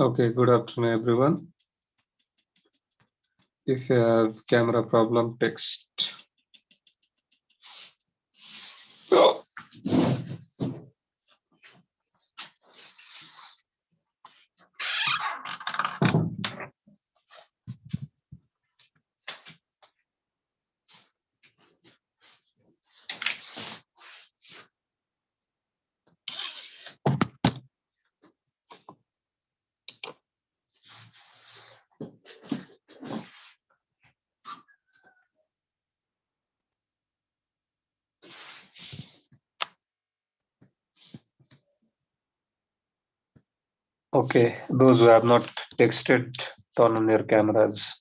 Okay, good afternoon, everyone. If you have camera problem, text. Okay, those who have not texted, turn on your cameras.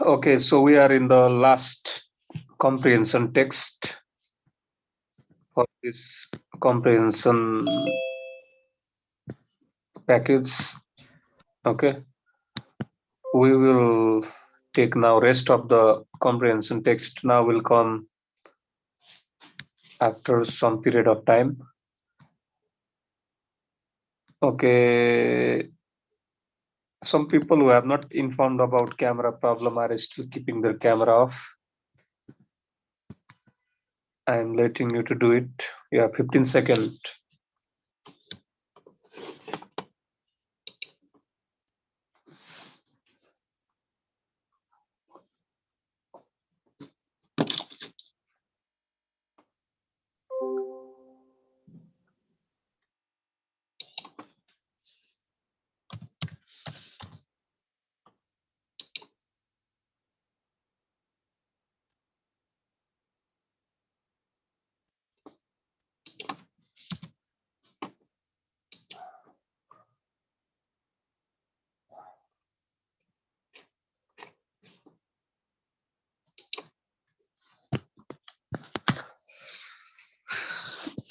Okay, so we are in the last comprehension text for this comprehension package. Okay, we will take now rest of the comprehension text now will come after some period of time. Okay, some people who have not informed about camera problem are still keeping their camera off. I'm letting you to do it. You have 15 seconds.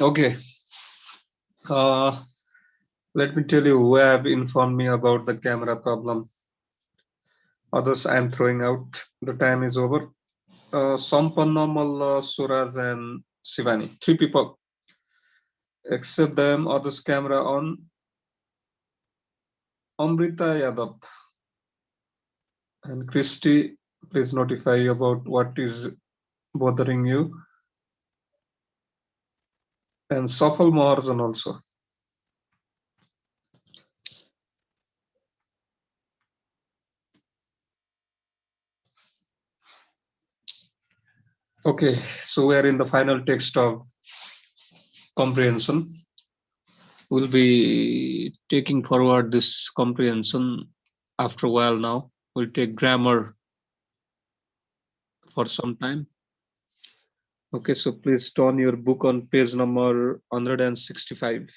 Okay. Let me tell you who have informed me about the camera problem. Others I am throwing out. The time is over. Sampanamal, Suraj, and Shivani. Three people. Except them, others camera on. Amrita Yadav and Christy, please notify you about what is bothering you. And Safal Maharjan also. Okay, so we are in the final text of comprehension. We'll be taking forward this comprehension after a while now. We'll take grammar for some time. Okay, so please turn your book on page number 165.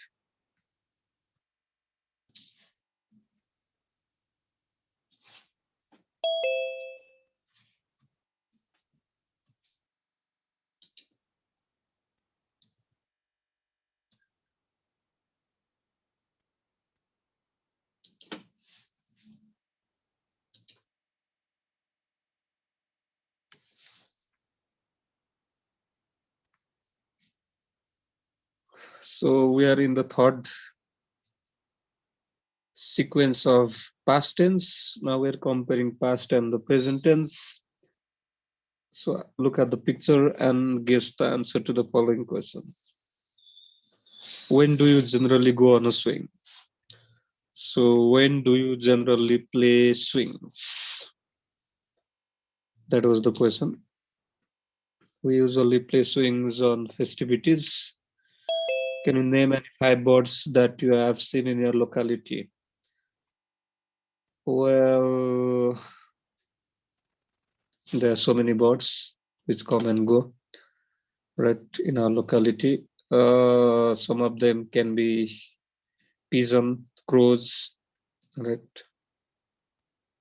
So we are in the third sequence of past tense. Now we're comparing past and the present tense. So look at the picture and guess the answer to the following question. When do you generally go on a swing? So when do you generally play swings? That was the question. We usually play swings on festivities. Can you name any 5 birds that you have seen in your locality? Well, There are so many birds which come and go right in our locality. Some of them can be pigeon, crows, right?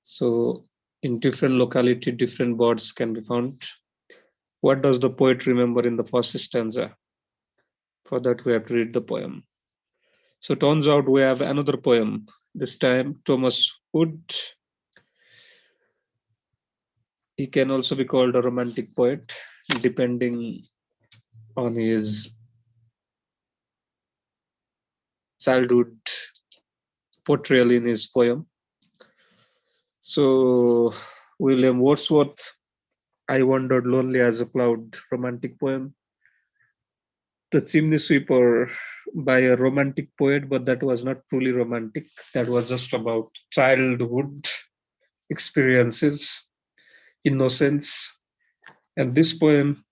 So in different locality, different birds can be found. What does the poet remember in the first stanza? For that, we have to read the poem. So turns out we have another poem. This time, Thomas Hood. He can also be called a romantic poet, depending on his childhood portrayal in his poem. So, William Wordsworth, I Wandered Lonely as a Cloud, romantic poem. The Chimney Sweeper by a romantic poet, but that was not truly romantic. That was just about childhood experiences, innocence. And this poem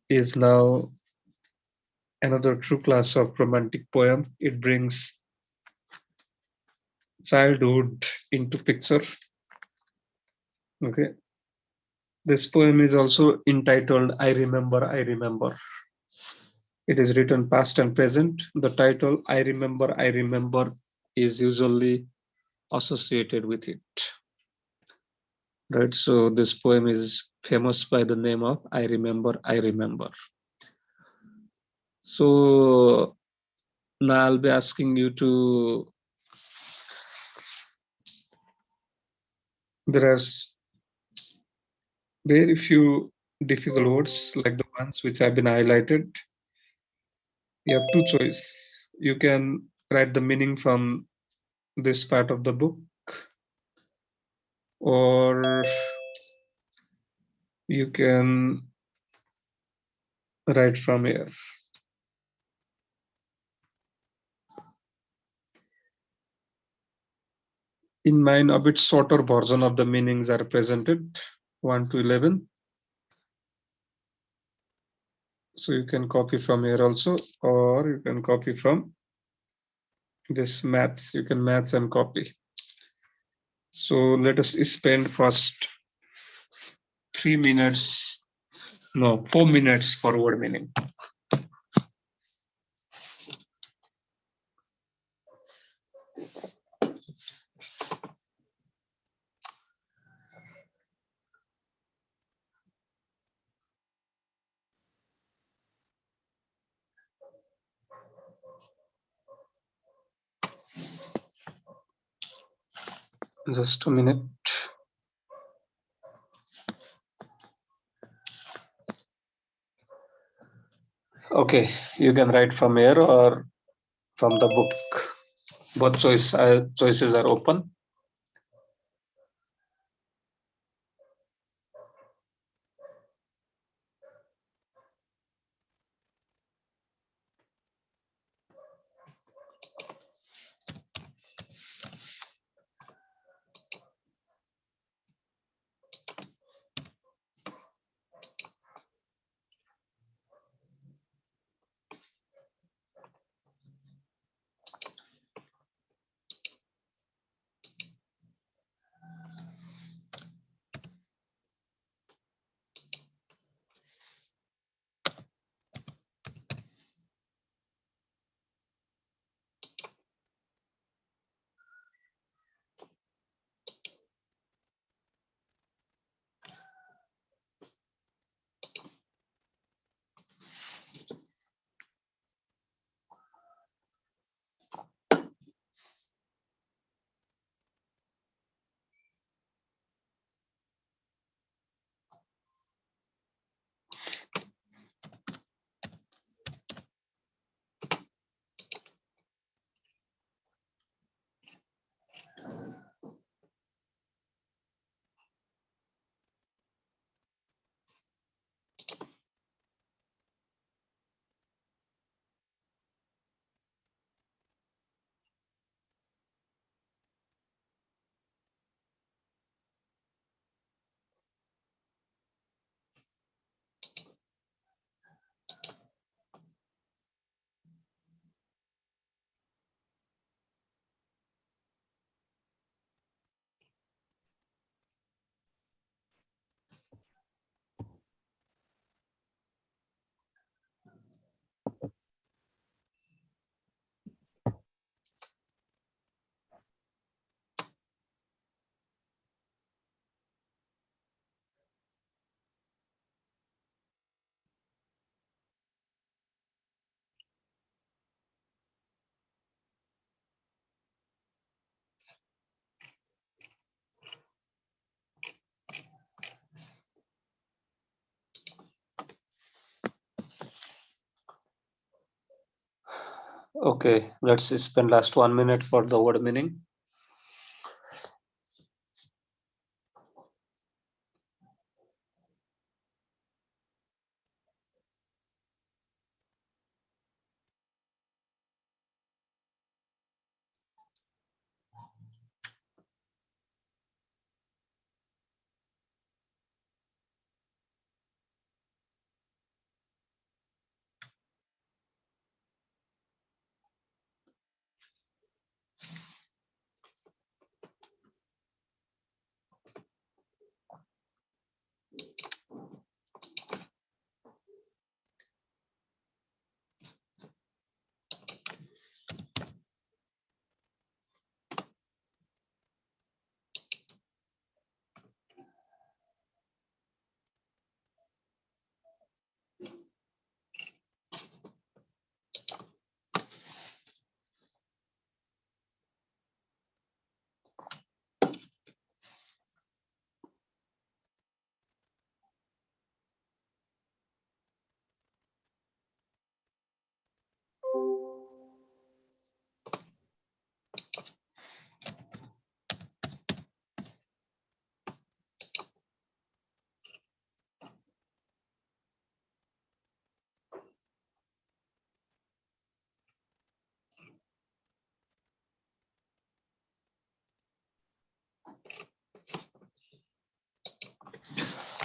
is now another true class of romantic poem. It brings childhood into picture. Okay. This poem is also entitled I Remember, I Remember. It is written past and present. The title I Remember is usually associated with it. Right. So this poem is famous by the name of I Remember, I Remember. So now I'll be asking you to, there are very few difficult words like the ones which have been highlighted. You have two choices. You can write the meaning from this part of the book, or you can write from here. In mine, a bit shorter version of the meanings are presented, 1 to 11. So you can copy from here also, or you can copy from this maths. You can maths and copy. So let us spend first 3 minutes, no, 4 minutes for word meaning. Just a minute. Okay, you can write from here or from the book. Both choices are open. Okay, let's spend last 1 minute for the word meaning.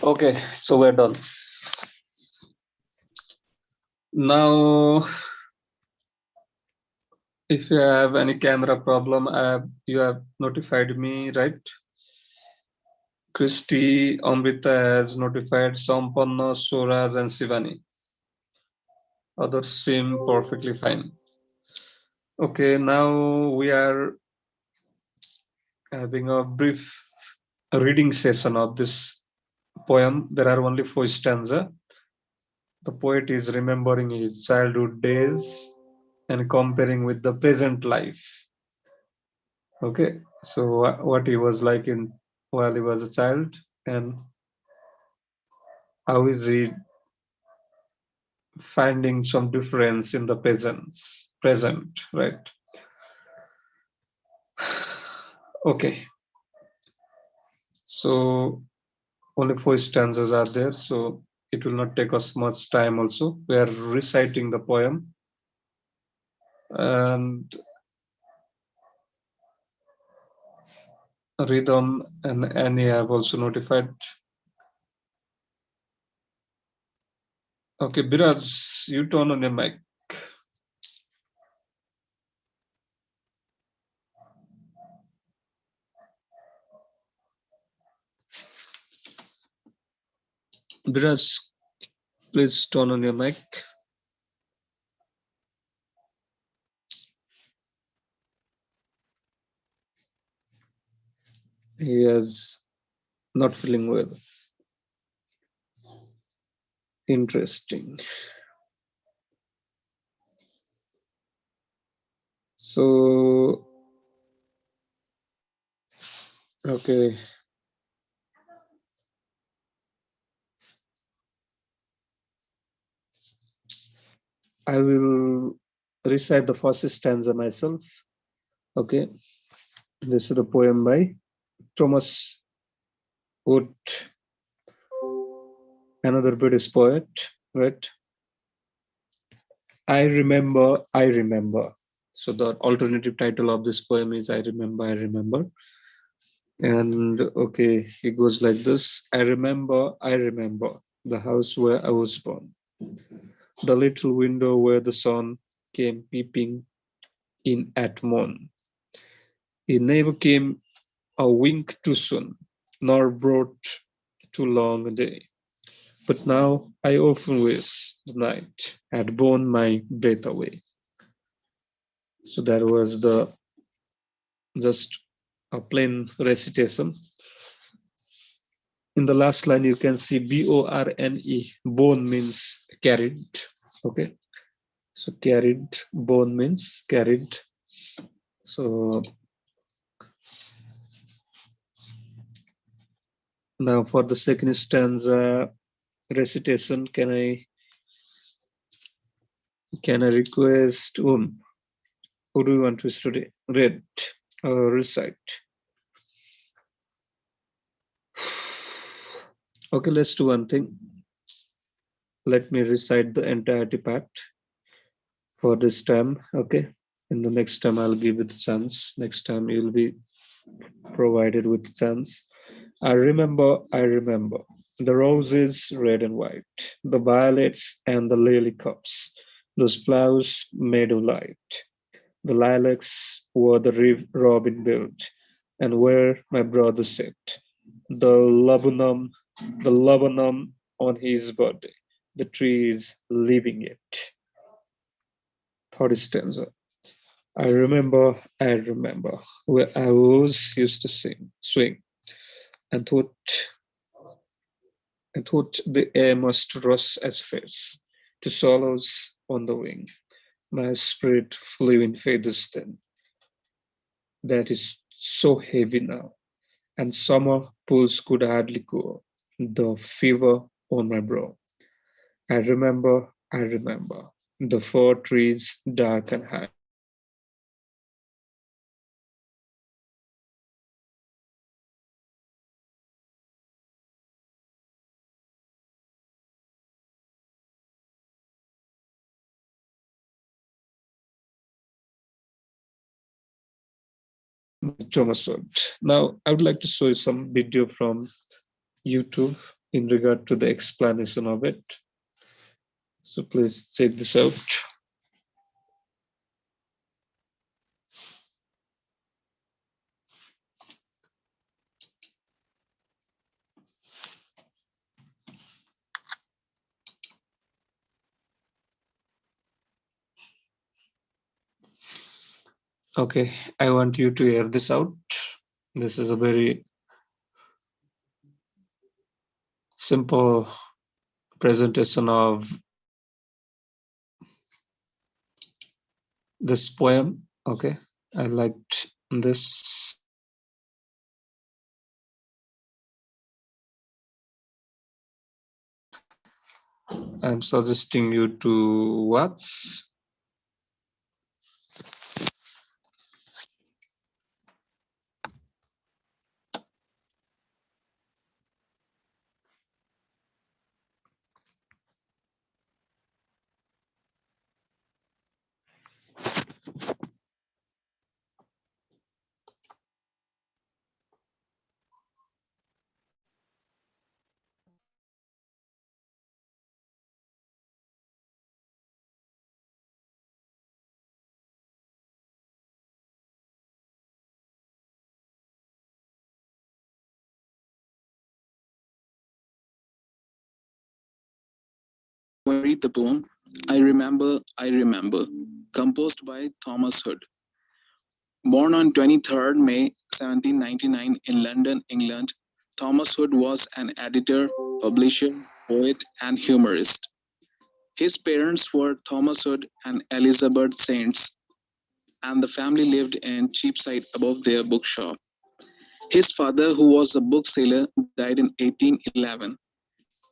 Okay, so we're done. Now, if you have any camera problem, you have notified me, right? Christy, Amrita has notified Sampanna, Suraj, and Sivani. Others seem perfectly fine. Okay, now we are having a brief reading session of this poem. There are only 4 stanzas. The poet is remembering his childhood days and comparing with the present life. Okay, so what he was like in while he was a child, and how is he finding some difference in the present, right? Okay, so only 4 stanzas are there, so it will not take us much time. Also, we are reciting the poem, and rhythm and Annie have also notified. Okay, Biraj, you turn on your mic. Biraj, please turn on your mic. He is not feeling well. Interesting. So, okay, I will recite the first stanza myself. Okay, this is the poem by Thomas Wood, another British poet, right? I remember, I remember. So the alternative title of this poem is I remember, I remember. And okay, it goes like this. I remember the house where I was born, the little window where the sun came peeping in at morn. It never came a wink too soon, nor brought too long a day. But now I often wish the night had borne my breath away. So that was the just a plain recitation. In the last line, you can see borne. Bone means carried. Okay. So carried, bone means carried. So now for the second stanza recitation, can I request whom? Who do you want to study? Read or recite? Okay, let's do one thing. Let me recite the entirety part for this time. Okay. In the next time, I'll give it a chance. Next time, you'll be provided with a chance. I remember. The roses red and white, the violets and the lily cups, those flowers made of light. The lilacs were the robin built, and where my brother sat. The laburnum, the laburnum on his body, the trees leaving it. Third stanza. I remember, where I was used to swing, and thought the air must rush as fast to swallows on the wing. My spirit flew in feathers then, that is so heavy now, and summer pulse could hardly go, the fever on my brow. I remember, the fir trees dark and high, the mountains rising high, the hills rising high, and the trees rising high. By Thomas Wood. Now, I would like to show you some video from YouTube in regard to the explanation of it. So please check this out. Okay, I want you to hear this out. This is a very simple presentation of this poem. Okay, I liked this. I'm suggesting you to watch. Now I read the poem I Remember, composed by Thomas Hood. Born on 23rd May 1799 in London, England, Thomas Hood was an editor, publisher, poet, and humorist. His parents were Thomas Hood and Elizabeth Saints, and the family lived in Cheapside above their bookshop. His father, who was a bookseller, died in 1811.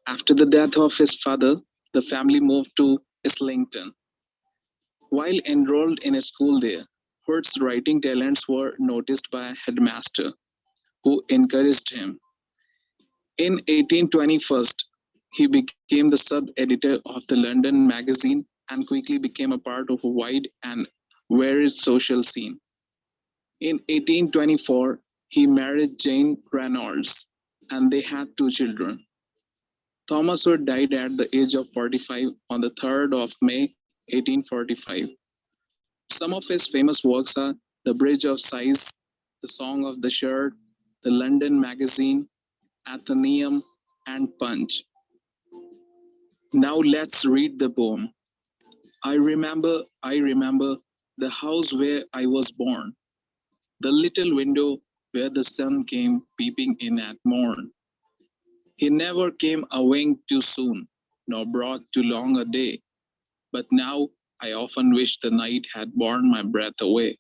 After the death of his father, the family moved to Islington. While enrolled in a school there, Hood's writing talents were noticed by a headmaster, who encouraged him. In 1821, he became the sub-editor of the London magazine and quickly became a part of a wide and varied social scene. In 1824, he married Jane Reynolds, and they had two children. Thomas Hood died at the age of 45 on the 3rd of May 1845. Some of his famous works are The Bridge of Sighs, The Song of the Shirt, The London Magazine, Athenaeum, and Punch. Now let's read the poem. I remember the house where I was born, the little window where the sun came peeping in at morn. He never came a wink too soon, nor brought too long a day. But now I often wish the night had borne my breath away.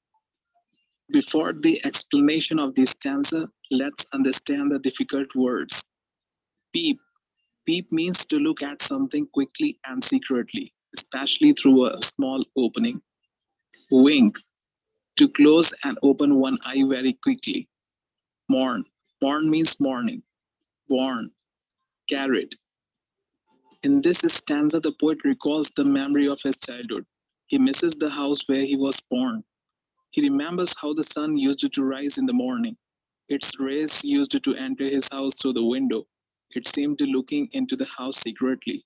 Before the explanation of this stanza, let's understand the difficult words. Peep. Peep means to look at something quickly and secretly, especially through a small opening. Wink. to close and open one eye very quickly. Morn. Morn means morning. Born. Carrot. In this stanza, the poet recalls the memory of his childhood. He misses the house where he was born. He remembers how the sun used to rise in the morning. Its rays used to enter his house through the window. It seemed to looking into the house secretly.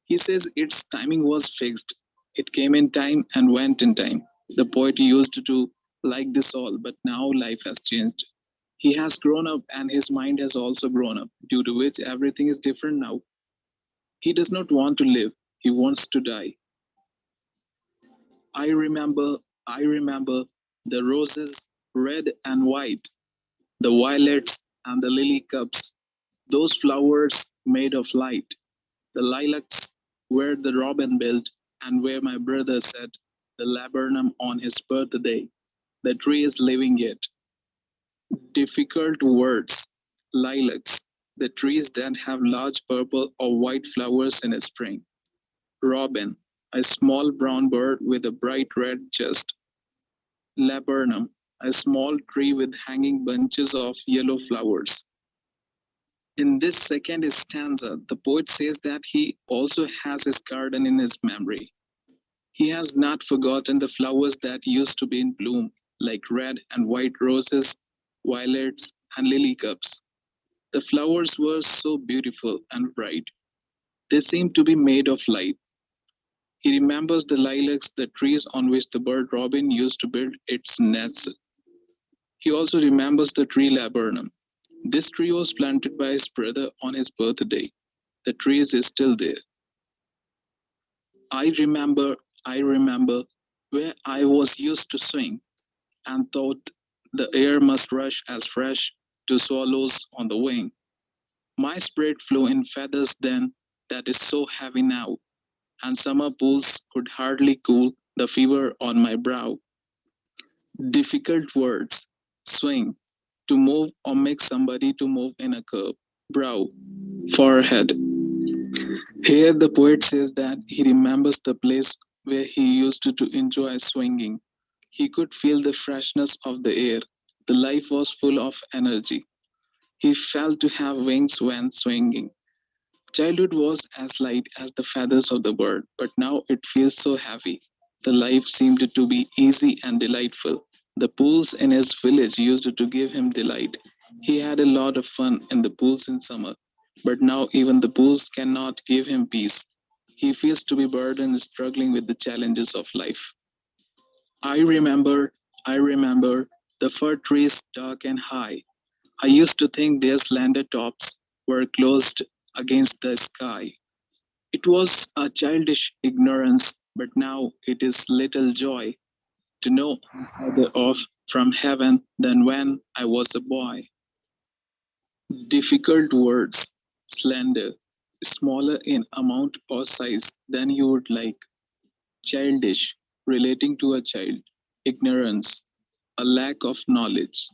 He says its timing was fixed. It came in time and went in time. The poet used to like this all, but now life has changed. He has grown up and his mind has also grown up, due to which everything is different now. He does not want to live, he wants to die. I remember, I remember the roses red and white, the violets and the lily cups, those flowers made of light, the lilacs where the robin built and where my brother set the laburnum on his birthday. The tree is living yet. Difficult words. Lilacs, the trees that have large purple or white flowers in spring. Robin, a small brown bird with a bright red chest. Laburnum, a small tree with hanging bunches of yellow flowers. In this second stanza, the poet says that he also has his garden in his memory. He has not forgotten the flowers that used to be in bloom, like red and white roses, violets, and lily cups. The flowers were so beautiful and bright. They seemed to be made of light. He remembers the lilacs, the trees on which the bird robin used to build its nest. He also remembers the tree laburnum. This tree was planted by his brother on his birthday. The tree is still there. I remember, I remember where I was used to swing and thought the air must rush as fresh to swallows on the wing. My spirit flew in feathers then that is so heavy now, and summer pools could hardly cool the fever on my brow. Difficult words. Swing. To move or make somebody to move in a curve. Brow. Forehead. Here the poet says that he remembers the place where he used to enjoy swinging. He could feel the freshness of the air. The life was full of energy. He felt to have wings when swinging. Childhood was as light as the feathers of the bird, but now it feels so heavy. The life seemed to be easy and delightful. The pools in his village used to give him delight. He had a lot of fun in the pools in summer, but now even the pools cannot give him peace. He feels to be burdened, struggling with the challenges of life. I remember, I remember the fir trees dark and high. I used to think their slender tops were closed against the sky. It was a childish ignorance, but now it is little joy to know I'm further off from heaven than when I was a boy. Difficult words, slender, smaller in amount or size than you would like, childish, relating to a child, ignorance, a lack of knowledge.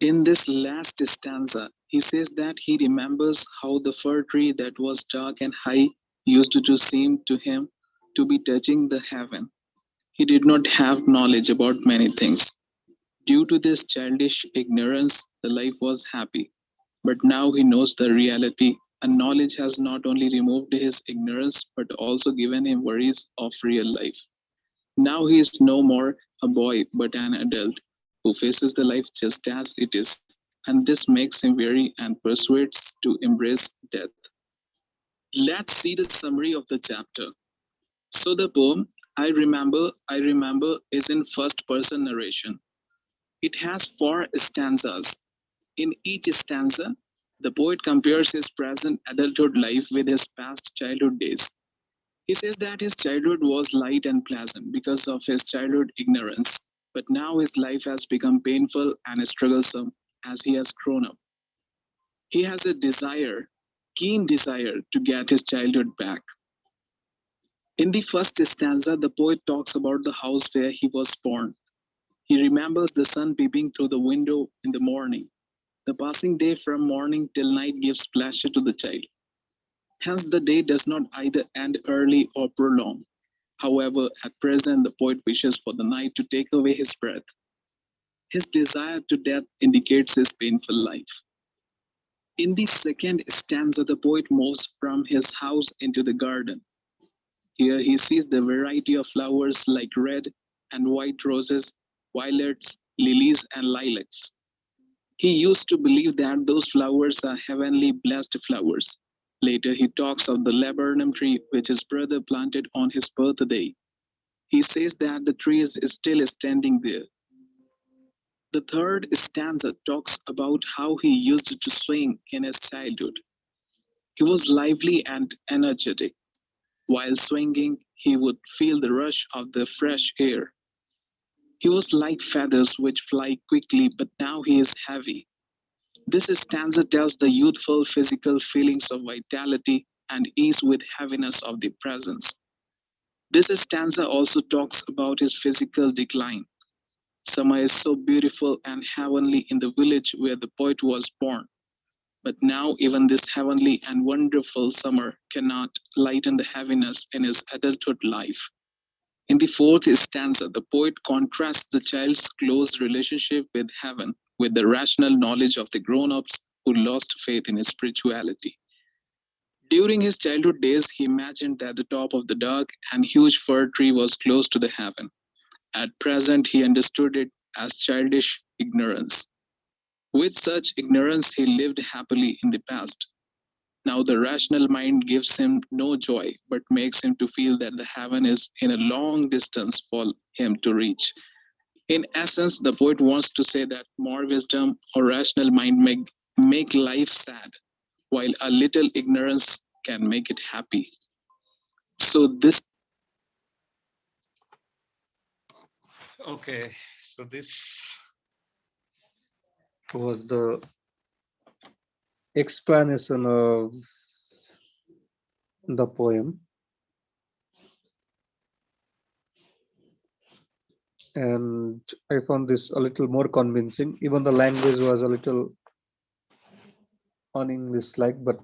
In this last stanza, he says that he remembers how the fir tree that was dark and high used to seem to him to be touching the heaven. He did not have knowledge about many things. Due to this childish ignorance, the life was happy. But now he knows the reality, and knowledge has not only removed his ignorance but also given him worries of real life. Now he is no more a boy but an adult who faces the life just as it is, and this makes him weary and persuades to embrace death. Let's see the summary of the chapter. So the poem I remember is in first person narration. It has four stanzas. In each stanza, the poet compares his present adulthood life with his past childhood days. He says that his childhood was light and pleasant because of his childhood ignorance, but now his life has become painful and strugglesome as he has grown up. He has a desire, keen desire to get his childhood back. In the first stanza, the poet talks about the house where he was born. He remembers the sun peeping through the window in the morning. The passing day from morning till night gives pleasure to the child. Hence, the day does not either end early or prolong. However, at present, the poet wishes for the night to take away his breath. His desire to death indicates his painful life. In the second stanza, the poet moves from his house into the garden. Here he sees the variety of flowers like red and white roses, violets, lilies, and lilacs. He used to believe that those flowers are heavenly blessed flowers. Later, he talks of the laburnum tree which his brother planted on his birthday. He says that the tree is still standing there. The third stanza talks about how he used to swing in his childhood. He was lively and energetic. While swinging, he would feel the rush of the fresh air. He was like feathers which fly quickly, but now he is heavy. This stanza tells the youthful physical feelings of vitality and ease with heaviness of the presence. This stanza also talks about his physical decline. Summer is so beautiful and heavenly in the village where the poet was born. But now, even this heavenly and wonderful summer cannot lighten the heaviness in his adulthood life. In the fourth stanza, the poet contrasts the child's close relationship with heaven with the rational knowledge of the grown ups who lost faith in his spirituality. During his childhood days, he imagined that the top of the dark and huge fir tree was close to the heaven. At present, he understood it as childish ignorance. With such ignorance, he lived happily in the past. Now, the rational mind gives him no joy, but makes him to feel that the heaven is in a long distance for him to reach. In essence, the poet wants to say that more wisdom or rational mind make life sad, while a little ignorance can make it happy. So this Okay, so this was the explanation of the poem, and I found this a little more convincing. Even the language was a little un-English-like, but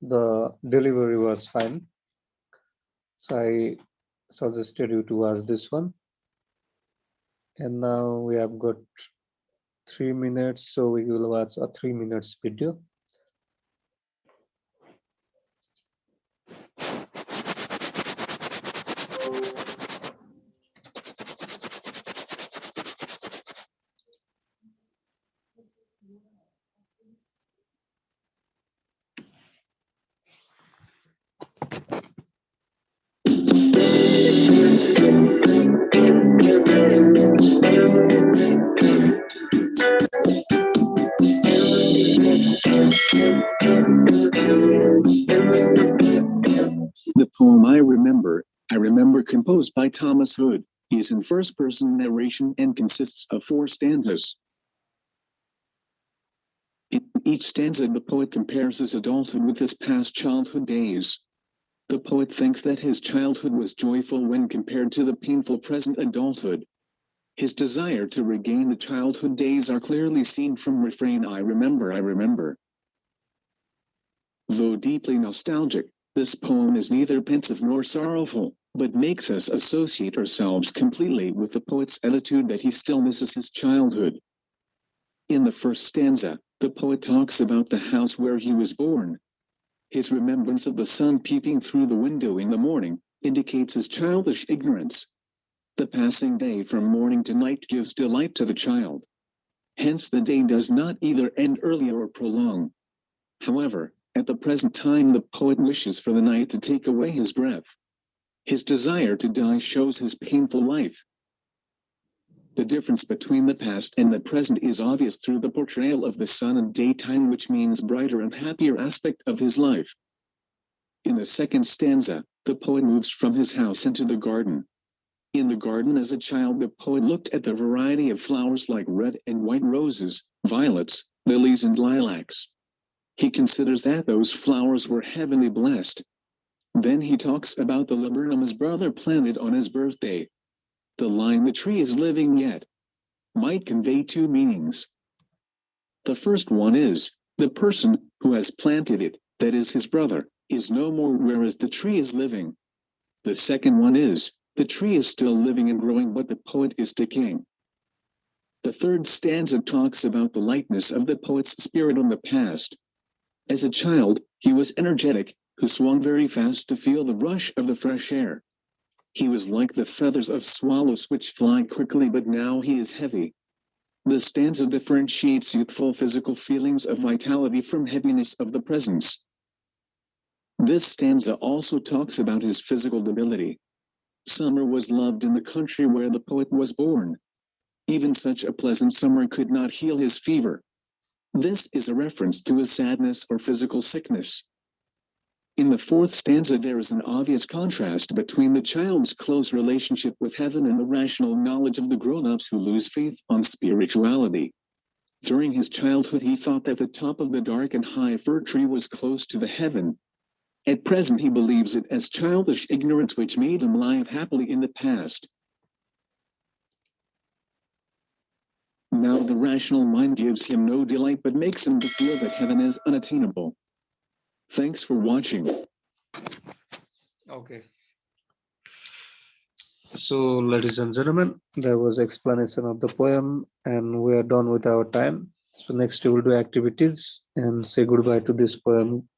the delivery was fine. So I suggested you to watch this one. And now we have got 3 minutes, so we will watch a 3 minutes video. The poem I remember composed by Thomas Hood, is in first person narration and consists of 4 stanzas. In each stanza, the poet compares his adulthood with his past childhood days. The poet thinks that his childhood was joyful when compared to the painful present adulthood. His desire to regain the childhood days are clearly seen from refrain I remember. Though deeply nostalgic, this poem is neither pensive nor sorrowful, but makes us associate ourselves completely with the poet's attitude that he still misses his childhood. In the first stanza, the poet talks about the house where he was born. His remembrance of the sun peeping through the window in the morning indicates his childish ignorance. The passing day from morning to night gives delight to the child. Hence the day does not either end early or prolong. However, at the present time the poet wishes for the night to take away his breath. His desire to die shows his painful life. The difference between the past and the present is obvious through the portrayal of the sun and daytime, which means brighter and happier aspect of his life. In the second stanza, the poet moves from his house into the garden. In the garden as a child, the poet looked at the variety of flowers like red and white roses, violets, lilies and lilacs. He considers that those flowers were heavenly blessed. Then he talks about the laburnum his brother planted on his birthday. The line "the tree is living yet" might convey 2 meanings. The first one is, the person who has planted it, that is his brother, is no more, whereas the tree is living. The second one is, the tree is still living and growing, but the poet is decaying. The third stanza talks about the lightness of the poet's spirit on the past. As a child, he was energetic, who swung very fast to feel the rush of the fresh air. He was like the feathers of swallows which fly quickly, but now he is heavy. The stanza differentiates youthful physical feelings of vitality from heaviness of the presence. This stanza also talks about his physical debility. Summer was loved in the country where the poet was born. Even such a pleasant summer could not heal his fever. This is a reference to his sadness or physical sickness. In the fourth stanza, there is an obvious contrast between the child's close relationship with heaven and the rational knowledge of the grown-ups who lose faith on spirituality. During his childhood, he thought that the top of the dark and high fir tree was close to the heaven. At present, he believes it as childish ignorance which made him live happily in the past. Now the rational mind gives him no delight but makes him to feel that heaven is unattainable. Thanks for watching. Okay. So, ladies and gentlemen, there was explanation of the poem, and we are done with our time. So next we will do activities and say goodbye to this poem.